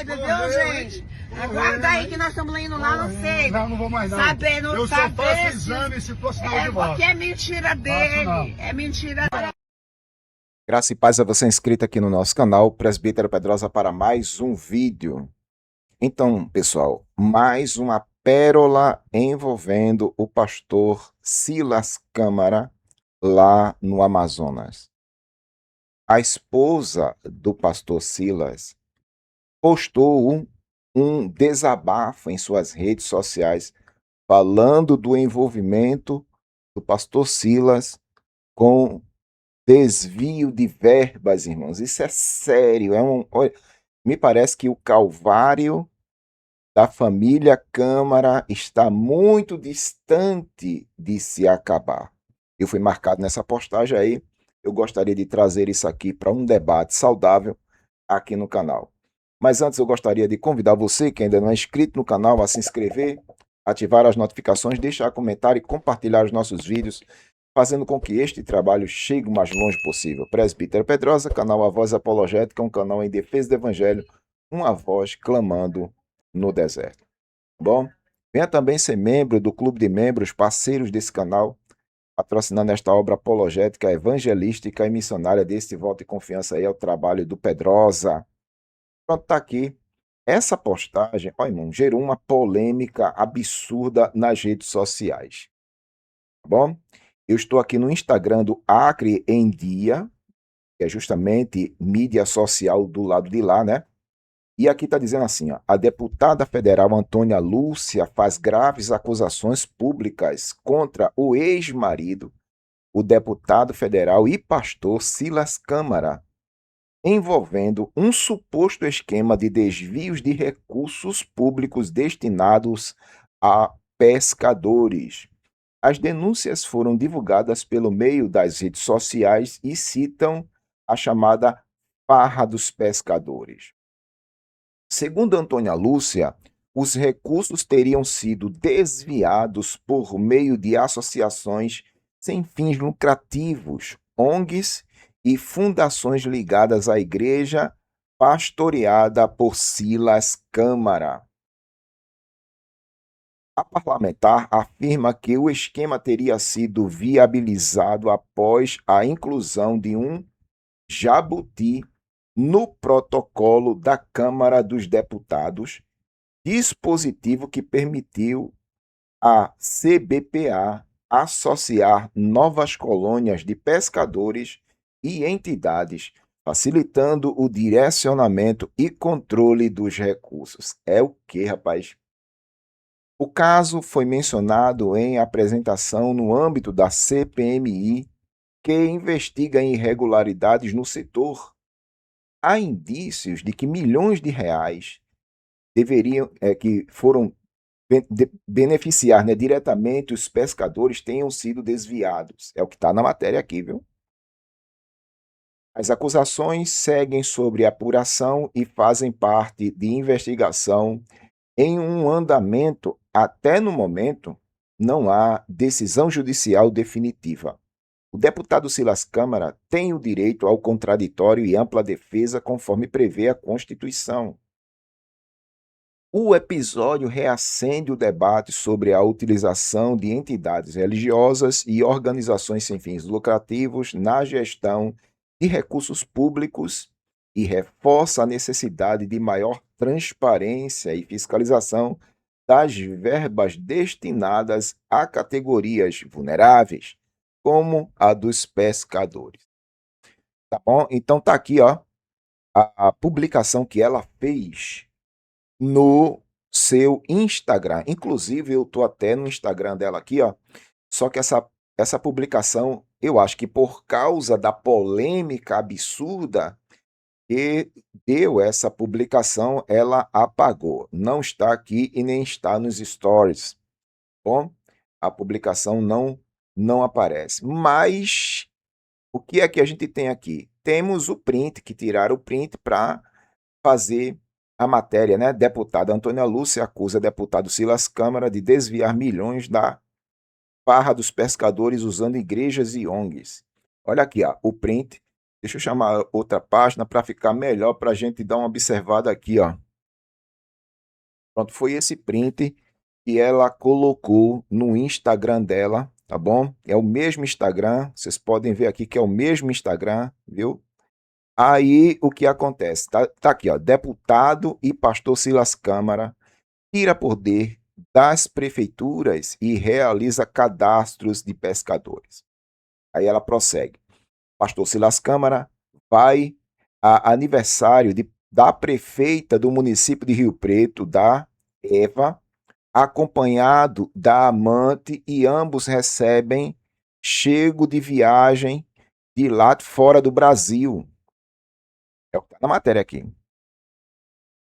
live, viu, gente? Aguarda aí que nós estamos indo lá no SEIB. Não vou mais não. Sabendo, eu só faço exame se for sinal de voto. Porque é mentira dele. É mentira dele. Graça e paz a você inscrito aqui no nosso canal, Presbítero Pedrosa, para mais um vídeo. Então, pessoal, mais uma pérola envolvendo o pastor Silas Câmara lá no Amazonas. A esposa do pastor Silas postou um desabafo em suas redes sociais falando do envolvimento do pastor Silas com desvio de verbas, irmãos. Isso é sério. Olha, me parece que o calvário da família Câmara está muito distante de se acabar. Eu fui marcado nessa postagem aí. Eu gostaria de trazer isso aqui para um debate saudável aqui no canal. Mas antes eu gostaria de convidar você que ainda não é inscrito no canal a se inscrever, ativar as notificações, deixar comentário e compartilhar os nossos vídeos, fazendo com que este trabalho chegue o mais longe possível. Presbítero Pedrosa, canal A Voz Apologética, um canal em defesa do Evangelho, uma voz clamando no deserto. Bom, venha também ser membro do clube de membros, parceiros desse canal, patrocinando esta obra apologética, evangelística e missionária deste Voto e Confiança aí ao trabalho do Pedrosa. Pronto, tá aqui. Essa postagem, ó, irmão, gerou uma polêmica absurda nas redes sociais. Tá bom? Eu estou aqui no Instagram do Acre em Dia, que é justamente mídia social do lado de lá, né? E aqui está dizendo assim, ó, a deputada federal Antônia Lúcia faz graves acusações públicas contra o ex-marido, o deputado federal e pastor Silas Câmara, envolvendo um suposto esquema de desvios de recursos públicos destinados a pescadores. As denúncias foram divulgadas pelo meio das redes sociais e citam a chamada Farra dos Pescadores. Segundo Antônia Lúcia, os recursos teriam sido desviados por meio de associações sem fins lucrativos, ONGs e fundações ligadas à igreja pastoreada por Silas Câmara. A parlamentar afirma que o esquema teria sido viabilizado após a inclusão de um jabuti no protocolo da Câmara dos Deputados, dispositivo que permitiu à CBPA associar novas colônias de pescadores e entidades, facilitando o direcionamento e controle dos recursos. É o que, rapaz? O caso foi mencionado em apresentação no âmbito da CPMI, que investiga irregularidades no setor. Há indícios de que milhões de reais que foram beneficiar, né, diretamente os pescadores tenham sido desviados. É o que está na matéria aqui, viu? As acusações seguem sobre apuração e fazem parte de investigação em um andamento. Até no momento, não há decisão judicial definitiva. O deputado Silas Câmara tem o direito ao contraditório e ampla defesa, conforme prevê a Constituição. O episódio reacende o debate sobre a utilização de entidades religiosas e organizações sem fins lucrativos na gestão de recursos públicos e reforça a necessidade de maior transparência e fiscalização das verbas destinadas a categorias vulneráveis, como a dos pescadores. Tá bom? Então tá aqui, ó, a publicação que ela fez no seu Instagram. Inclusive, eu tô até no Instagram dela aqui, ó. Só que essa publicação, eu acho que por causa da polêmica absurda que deu essa publicação, ela apagou. Não está aqui e nem está nos stories. Bom, a publicação não aparece. Mas o que é que a gente tem aqui? Temos o print, que tiraram o print para fazer a matéria, né? Deputada Antônia Lúcia acusa deputado Silas Câmara de desviar milhões da Farra dos Pescadores usando igrejas e ONGs. Olha aqui, ó, o print. Deixa eu chamar outra página para ficar melhor, para a gente dar uma observada aqui, ó. Pronto, foi esse print que ela colocou no Instagram dela, tá bom? É o mesmo Instagram, vocês podem ver aqui que é o mesmo Instagram, viu? Aí o que acontece? Tá aqui, ó. Deputado e pastor Silas Câmara tira poder das prefeituras e realiza cadastros de pescadores. Aí ela prossegue. Pastor Silas Câmara vai a aniversário da prefeita do município de Rio Preto, da Eva, acompanhado da amante, e ambos recebem chego de viagem de lá de fora do Brasil. É o que está na matéria aqui.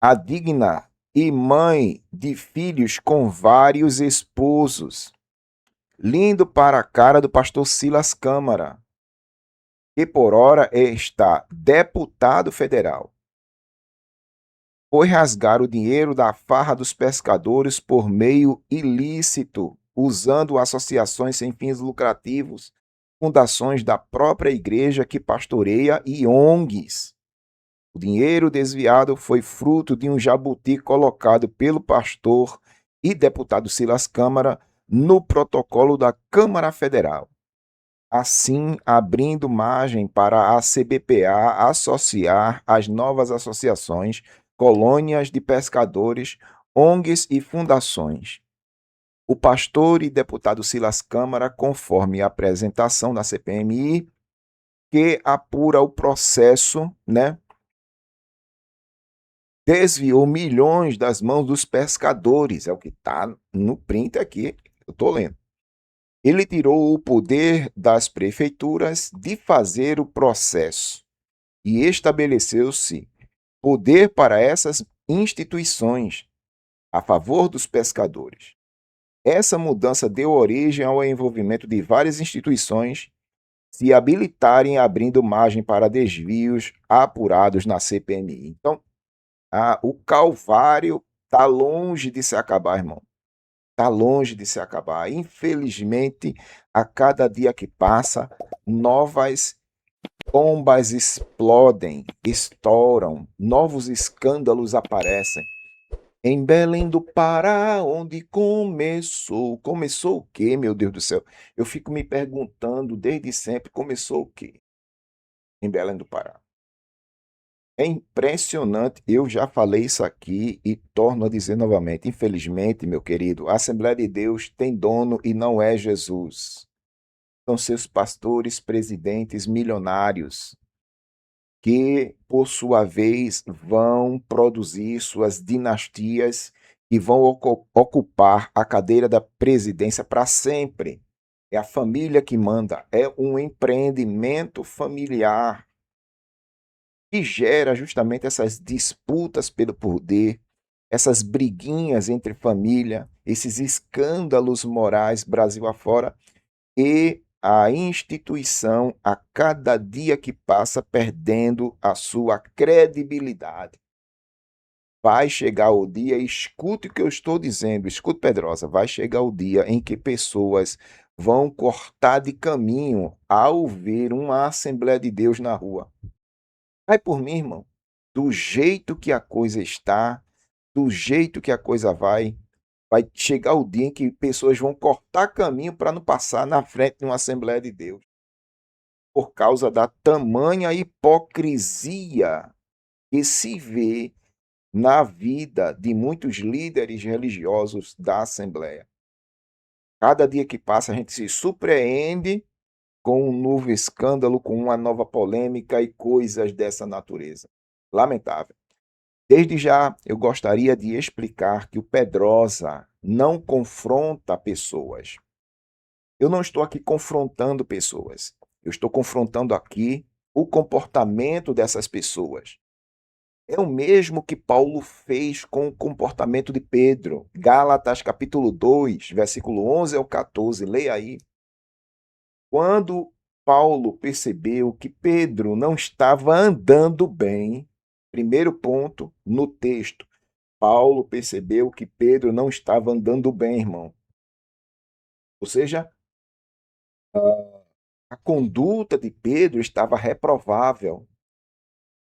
A digna e mãe de filhos com vários esposos. Lindo para a cara do pastor Silas Câmara, que por ora está deputado federal. Foi rasgar o dinheiro da farra dos pescadores por meio ilícito, usando associações sem fins lucrativos, fundações da própria igreja que pastoreia e ONGs. O dinheiro desviado foi fruto de um jabuti colocado pelo pastor e deputado Silas Câmara no protocolo da Câmara Federal, assim abrindo margem para a CBPA associar as novas associações, colônias de pescadores, ONGs e fundações. O pastor e deputado Silas Câmara, conforme a apresentação da CPMI, que apura o processo, desviou milhões das mãos dos pescadores, é o que está no print aqui, eu estou lendo. Ele tirou o poder das prefeituras de fazer o processo e estabeleceu-se poder para essas instituições a favor dos pescadores. Essa mudança deu origem ao envolvimento de várias instituições se habilitarem, abrindo margem para desvios apurados na CPMI. Então, o calvário está longe de se acabar, irmão. Está longe de se acabar. Infelizmente, a cada dia que passa, novas bombas explodem, estouram, novos escândalos aparecem. Em Belém do Pará, onde começou. Começou o quê, meu Deus do céu? Eu fico me perguntando desde sempre, começou o quê em Belém do Pará? É impressionante, eu já falei isso aqui e torno a dizer novamente. Infelizmente, meu querido, a Assembleia de Deus tem dono e não é Jesus. São seus pastores, presidentes, milionários, que, por sua vez, vão produzir suas dinastias e vão ocupar a cadeira da presidência para sempre. É a família que manda, é um empreendimento familiar que gera justamente essas disputas pelo poder, essas briguinhas entre família, esses escândalos morais Brasil afora, e a instituição, a cada dia que passa, perdendo a sua credibilidade. Vai chegar o dia, escute o que eu estou dizendo, escute, Pedrosa, vai chegar o dia em que pessoas vão cortar de caminho ao ver uma Assembleia de Deus na rua. Vai por mim, irmão. Do jeito que a coisa está, do jeito que a coisa vai chegar o dia em que pessoas vão cortar caminho para não passar na frente de uma Assembleia de Deus. Por causa da tamanha hipocrisia que se vê na vida de muitos líderes religiosos da Assembleia. Cada dia que passa, a gente se surpreende com um novo escândalo, com uma nova polêmica e coisas dessa natureza. Lamentável. Desde já, eu gostaria de explicar que o Pedrosa não confronta pessoas. Eu não estou aqui confrontando pessoas. Eu estou confrontando aqui o comportamento dessas pessoas. É o mesmo que Paulo fez com o comportamento de Pedro. Gálatas capítulo 2, versículo 11 ao 14. Leia aí. Quando Paulo percebeu que Pedro não estava andando bem, primeiro ponto no texto, Paulo percebeu que Pedro não estava andando bem, irmão. Ou seja, a conduta de Pedro estava reprovável.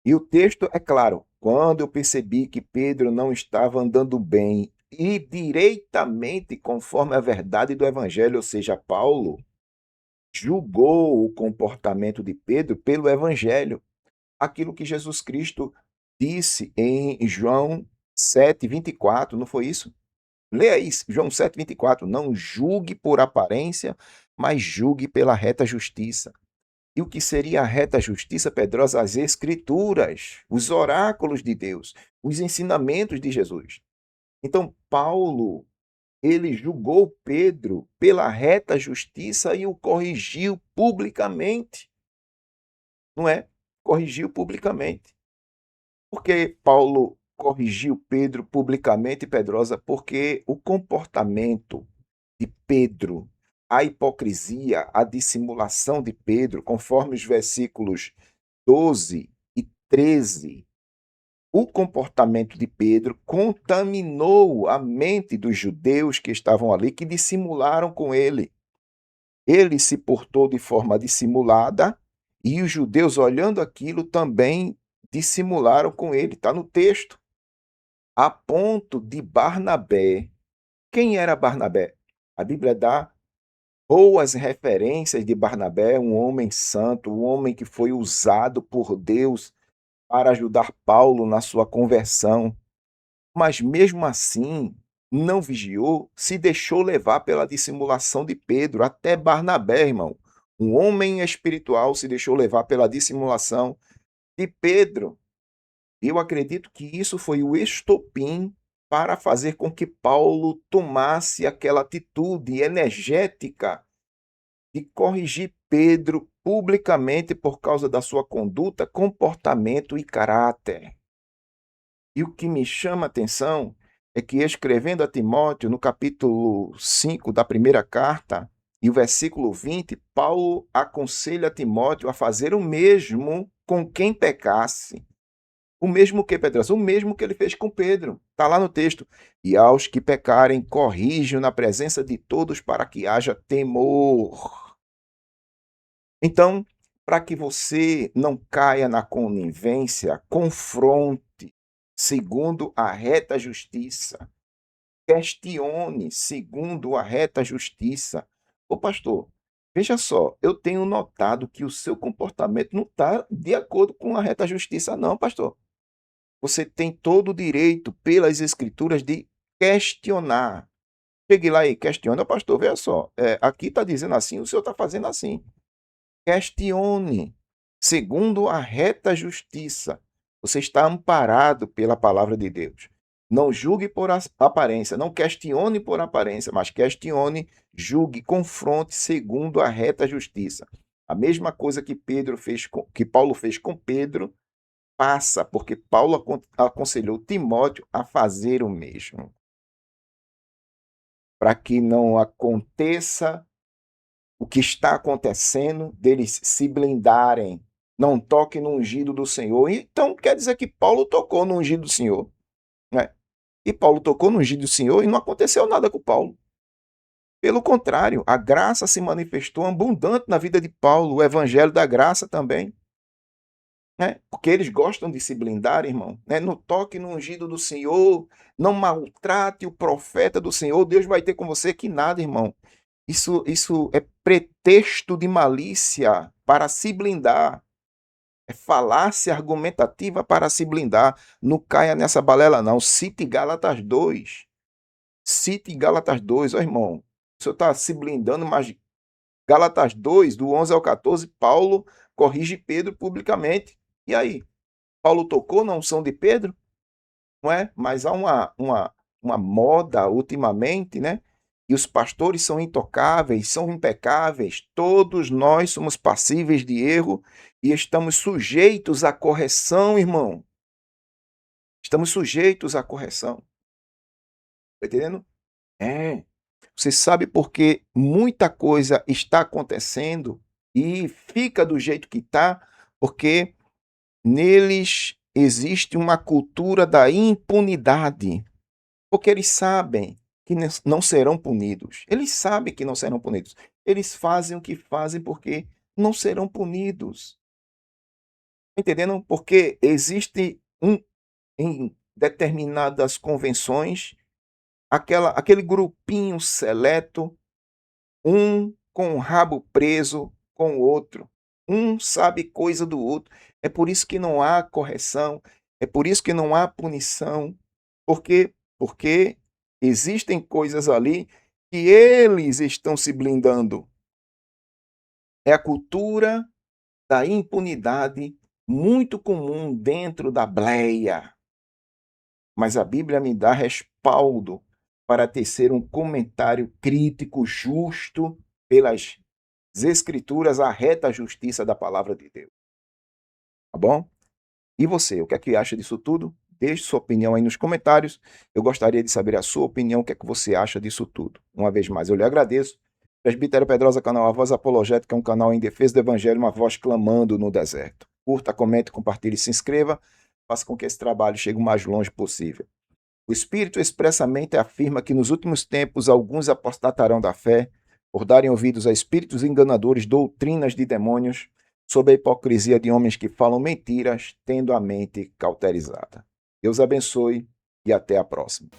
E o texto é claro, quando eu percebi que Pedro não estava andando bem e direitamente conforme a verdade do evangelho, ou seja, Paulo julgou o comportamento de Pedro pelo evangelho, aquilo que Jesus Cristo disse em João 7:24, não foi isso? Leia isso, João 7:24, não julgue por aparência, mas julgue pela reta justiça. E o que seria a reta justiça, Pedrosa? As escrituras, os oráculos de Deus, os ensinamentos de Jesus. Então, Paulo, ele julgou Pedro pela reta justiça e o corrigiu publicamente, não é? Corrigiu publicamente. Por que Paulo corrigiu Pedro publicamente, Pedrosa? Porque o comportamento de Pedro, a hipocrisia, a dissimulação de Pedro, conforme os versículos 12 e 13, o comportamento de Pedro contaminou a mente dos judeus que estavam ali, que dissimularam com ele. Ele se portou de forma dissimulada e os judeus, olhando aquilo, também dissimularam com ele. Está no texto. A ponto de Barnabé. Quem era Barnabé? A Bíblia dá boas referências de Barnabé, um homem santo, um homem que foi usado por Deus para ajudar Paulo na sua conversão. Mas mesmo assim, não vigiou, se deixou levar pela dissimulação de Pedro, até Barnabé, irmão. Um homem espiritual se deixou levar pela dissimulação de Pedro. Eu acredito que isso foi o estopim para fazer com que Paulo tomasse aquela atitude energética de corrigir Pedro publicamente por causa da sua conduta, comportamento e caráter. E o que me chama a atenção é que, escrevendo a Timóteo, no capítulo 5 da primeira carta, e o versículo 20, Paulo aconselha Timóteo a fazer o mesmo com quem pecasse. O mesmo que, Pedro? O mesmo que ele fez com Pedro. Está lá no texto. E aos que pecarem, corrijam na presença de todos para que haja temor. Então, para que você não caia na conivência, confronte segundo a reta justiça. Questione segundo a reta justiça. Ô pastor, veja só, eu tenho notado que o seu comportamento não está de acordo com a reta justiça, não, pastor. Você tem todo o direito, pelas escrituras, de questionar. Chegue lá e questiona, pastor, veja só, aqui está dizendo assim, o senhor está fazendo assim. Questione, segundo a reta justiça. Você está amparado pela palavra de Deus. Não julgue por aparência, não questione por aparência, mas questione, julgue, confronte segundo a reta justiça. A mesma coisa que Paulo fez com Pedro, passa, porque Paulo aconselhou Timóteo a fazer o mesmo. Para que não aconteça o que está acontecendo, deles se blindarem, não toquem no ungido do Senhor. Então, quer dizer que Paulo tocou no ungido do Senhor, né? E Paulo tocou no ungido do Senhor e não aconteceu nada com Paulo. Pelo contrário, a graça se manifestou abundante na vida de Paulo, o evangelho da graça também. Né? Porque eles gostam de se blindar, irmão. Né? Não toque no ungido do Senhor, não maltrate o profeta do Senhor, Deus vai ter com você que nada, irmão. Isso é pretexto de malícia para se blindar. É falácia argumentativa para se blindar. Não caia nessa balela, não. Cite Gálatas 2. Cite Gálatas 2, ó irmão. O senhor está se blindando, mas Gálatas 2, do 11 ao 14, Paulo corrige Pedro publicamente. E aí? Paulo tocou na unção de Pedro? Não é? Mas há uma moda ultimamente, né? E os pastores são intocáveis, são impecáveis. Todos nós somos passíveis de erro e estamos sujeitos à correção, irmão. Estamos sujeitos à correção. Está entendendo? Você sabe porque muita coisa está acontecendo e fica do jeito que está, porque neles existe uma cultura da impunidade. Porque eles sabem que não serão punidos. Eles sabem que não serão punidos. Eles fazem o que fazem porque não serão punidos. Entendendo? Porque existe em determinadas convenções, aquele grupinho seleto, um com o rabo preso com o outro. Um sabe coisa do outro. É por isso que não há correção, é por isso que não há punição, porque existem coisas ali que eles estão se blindando. É a cultura da impunidade muito comum dentro da bleia. Mas a Bíblia me dá respaldo para tecer um comentário crítico, justo, pelas Escrituras, a reta justiça da palavra de Deus. Tá bom? E você, o que é que acha disso tudo? Deixe sua opinião aí nos comentários. Eu gostaria de saber a sua opinião, o que é que você acha disso tudo. Uma vez mais, eu lhe agradeço. Presbítero Pedrosa, canal A Voz Apologética, é um canal em defesa do Evangelho, uma voz clamando no deserto. Curta, comente, compartilhe e se inscreva. Faça com que esse trabalho chegue o mais longe possível. O Espírito expressamente afirma que nos últimos tempos alguns apostatarão da fé, por darem ouvidos a espíritos enganadores, doutrinas de demônios, sob a hipocrisia de homens que falam mentiras, tendo a mente cauterizada. Deus abençoe e até a próxima.